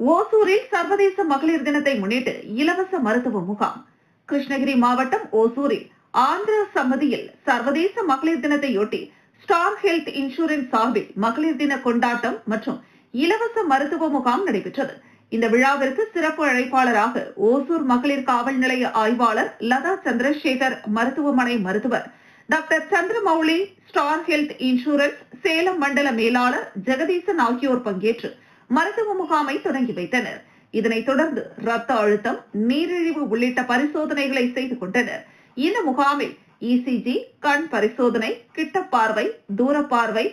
ஓசூரில் சர்வதேச மகளிர் தினத்தை முன்னிட்டு இலவச மருத்துவ முகாம். கிருஷ்ணகிரி மாவட்டம் ஓசூரில் ஆந்திர சம்மதியில் சர்வதேச மகளிர் தினத்தையொட்டி ஸ்டார் ஹெல்த் இன்சூரன்ஸ் சார்பில் மகளிர் தின கொண்டாட்டம் மற்றும் இலவச மருத்துவ முகாம் நடைபெற்றது. இந்த விழாவிற்கு சிறப்பு அழைப்பாளராக ஓசூர் மகளிர் காவல் நிலைய ஆய்வாளர் லதா சந்திரசேகர், மருத்துவமனை மருத்துவர் doctor Chandramouli, star health insurance Salem மண்டல மேலாளர் ஜெகதீசன் ஆகியோர் பங்கேற்று மருத்துவ முகாமை தொடங்கி வைத்தனர். இதனைத் தொடர்ந்து ரத்த அழுத்தம், நீரிழிவு உள்ளிட்ட பரிசோதனைகளை செய்து கொண்டனர். இந்த முகாமில் இசிஜி, கண் பரிசோதனை, கிட்ட பார்வை, தூர பார்வை,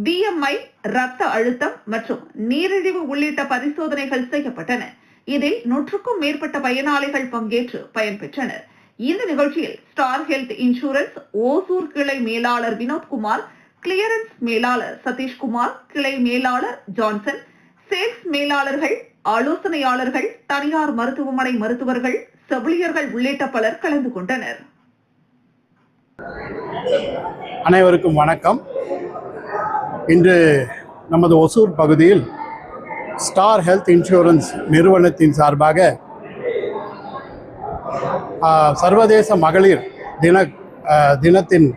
BMI, ரத்த அழுத்தம் மற்றும் நீரிழிவு உள்ளிட்ட பரிசோதனைகள் செய்யப்பட்டன. இதில் 100க்கும் மேற்பட்ட பயனாளிகள் பங்கேற்று பயன்பெற்றனர். இந்த நிகழ்ச்சியில் ஸ்டார் ஹெல்த் இன்சூரன்ஸ் ஓசூர் கிளை மேலாளர் வினோத்குமார், கிளியரன்ஸ் மேலாளர் சதீஷ்குமார், கிளை மேலாளர் ஜான்சன், சேல்ஸ் மேலாளர்கள், ஆலோசனையாளர்கள், தனியார் மருத்துவமனை மருத்துவர்கள், செவிலியர்கள் உள்ளிட்ட பலர் கலந்து கொண்டனர். அனைவருக்கும் வணக்கம். இன்று நமது ஒசூர் பகுதியில் ஸ்டார் ஹெல்த் இன்சூரன்ஸ் நிறுவனத்தின் சார்பாக சர்வதேச மகளிர் தினத்தின்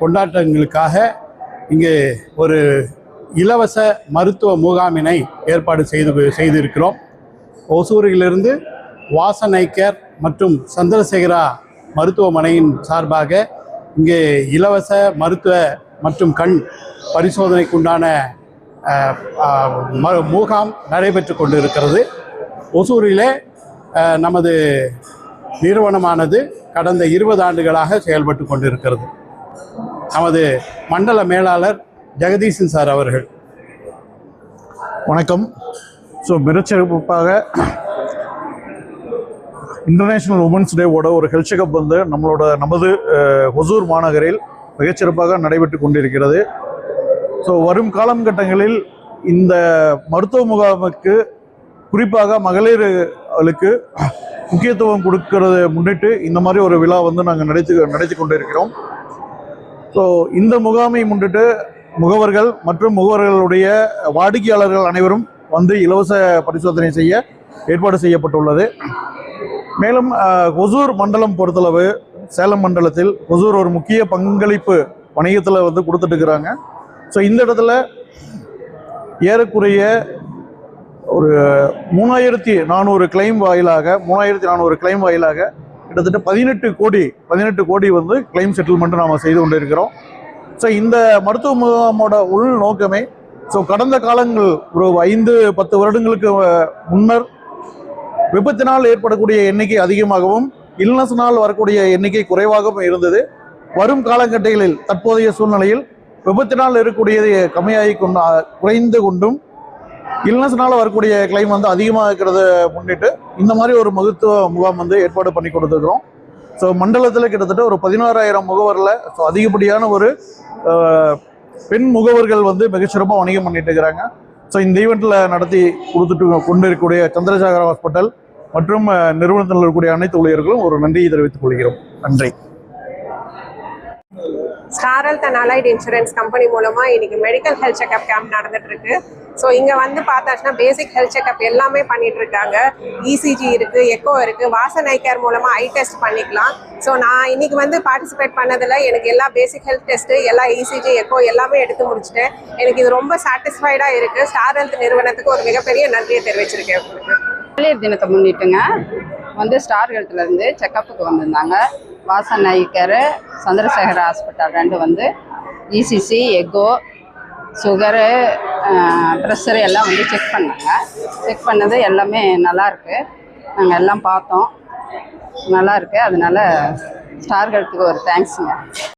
கொண்டாட்டங்களுக்காக இங்கே ஒரு இலவச மருத்துவ முகாமினை ஏற்பாடு செய்திருக்கிறோம். ஒசூரிலிருந்து வாசன் ஐ கேர் மற்றும் சந்திரசேகரா மருத்துவமனையின் சார்பாக இங்கே இலவச மருத்துவ மற்றும் கண் பரிசோதனைக்குண்டான முகாம் நடைபெற்று கொண்டிருக்கிறது. ஒசூரிலே நமது நிறுவனமானது கடந்த 20 ஆண்டுகளாக செயல்பட்டு கொண்டிருக்கிறது. நமது மண்டல மேலாளர் ஜெகதீசன் சார் அவர்கள். வணக்கம். மிகச்சிறப்பாக இன்டர்நேஷ்னல் உமன்ஸ் டேவோட ஒரு ஹெல்த் செக்அப் வந்து நமது ஒசூர் மாநகரில் மிகச்சிறப்பாக நடைபெற்று கொண்டிருக்கிறது. வரும் காலகட்டங்களில் இந்த மருத்துவ முகாமுக்கு குறிப்பாக மகளிர்களுக்கு முக்கியத்துவம் கொடுக்கறதை முன்னிட்டு இந்த மாதிரி ஒரு விழா வந்து நாங்கள் நடத்தி கொண்டிருக்கிறோம். இந்த முகாமை முன்னிட்டு முகவர்கள் மற்றும் முகவர்களுடைய வாடிக்கையாளர்கள் அனைவரும் வந்து இலவச பரிசோதனை செய்ய ஏற்பாடு செய்யப்பட்டுள்ளது. மேலும் ஒசூர் மண்டலம் பொறுத்தளவு சேலம் மண்டலத்தில் ஒசூர் ஒரு முக்கிய பங்களிப்பு வணிகத்தில் வந்து கொடுத்துட்டு இருக்கிறாங்க. இந்த இடத்துல ஏறக்குறைய ஒரு 3400 கிளைம் வாயிலாக கிட்டத்தட்ட 18 கோடி வந்து கிளைம் செட்டில்மெண்ட் நாம் செய்து கொண்டிருக்கிறோம். இந்த மருத்துவ முகாமோட உள் நோக்கமே கடந்த காலங்கள் ஒரு 5-10 வருடங்களுக்கு முன்னர் விபத்தினால் ஏற்படக்கூடிய எண்ணிக்கை அதிகமாகவும் இல்னஸ்னால் வரக்கூடிய எண்ணிக்கை குறைவாகவும் இருந்தது. வரும் காலகட்டங்களில் தற்போதைய சூழ்நிலையில் விபத்தினால் இருக்கக்கூடியது கம்மியாகி குறைந்து கொண்டும் இல்னஸ்னால் வரக்கூடிய கிளைம் வந்து அதிகமாக இருக்கிறத முன்னிட்டு இந்த மாதிரி ஒரு மருத்துவ முகாம் வந்து ஏற்பாடு பண்ணி கொடுத்துருக்கிறோம். மண்டலத்தில் கிட்டத்தட்ட ஒரு 16,000 முகவரில் அதிகப்படியான ஒரு பெண் முகவர்கள் வந்து மிகச்சிறப்பாக வணிகம் பண்ணிட்டு இருக்கிறாங்க. இந்த ஈவெண்ட்டில் நடத்தி கொண்டு இருக்கக்கூடிய சந்திரசேகரா ஹாஸ்பிட்டல் மற்றும் நிறுவனத்தில் இருக்கக்கூடிய அனைத்து ஊழியர்களும் ஒரு நன்றியை தெரிவித்துக் கொள்கிறோம். நன்றி. Star health and allied insurance company மூலமாக இன்னைக்கு மெடிக்கல் ஹெல்த் செக்அப் கேம்ப் நடந்துட்டு இருக்கு. இங்கே வந்து பார்த்தாச்சுன்னா பேசிக் ஹெல்த் செக்அப் எல்லாமே பண்ணிட்டு இருக்காங்க. இசிஜி இருக்கு, எக்கோ இருக்கு, வாசன் ஐ கேர் மூலமாக ஐ டெஸ்ட் பண்ணிக்கலாம். நான் இன்னைக்கு வந்து பார்ட்டிசிபேட் பண்ணதில் எனக்கு எல்லா பேசிக் ஹெல்த் டெஸ்ட்டு, எல்லா இசிஜி, எக்கோ எல்லாமே எடுத்து முடிச்சுட்டேன். எனக்கு இது ரொம்ப சாட்டிஸ்ஃபைடாக இருக்குது. ஸ்டார் ஹெல்த் நிறுவனத்துக்கு ஒரு மிகப்பெரிய நன்றியை தெரிவிச்சிருக்கேன். உங்களுக்கு மகளிர் தினத்தை முன்னிட்டுங்க வந்து ஸ்டார் ஹெல்த்லேருந்து செக்கப்புக்கு வந்திருந்தாங்க. வாசன் ஐ கேரு, சந்திரசேகர ஹாஸ்பிட்டல் 2 வந்து இசிசி, எக்கோ, சுகரு, ப்ரெஷரு எல்லாம் வந்து செக் பண்ணாங்க. செக் பண்ணது எல்லாமே நல்லாயிருக்கு. நாங்கள் எல்லாம் பார்த்தோம், நல்லாயிருக்கு. அதனால ஸ்டார் ஹெல்த்துக்கு ஒரு தேங்க்ஸுங்க.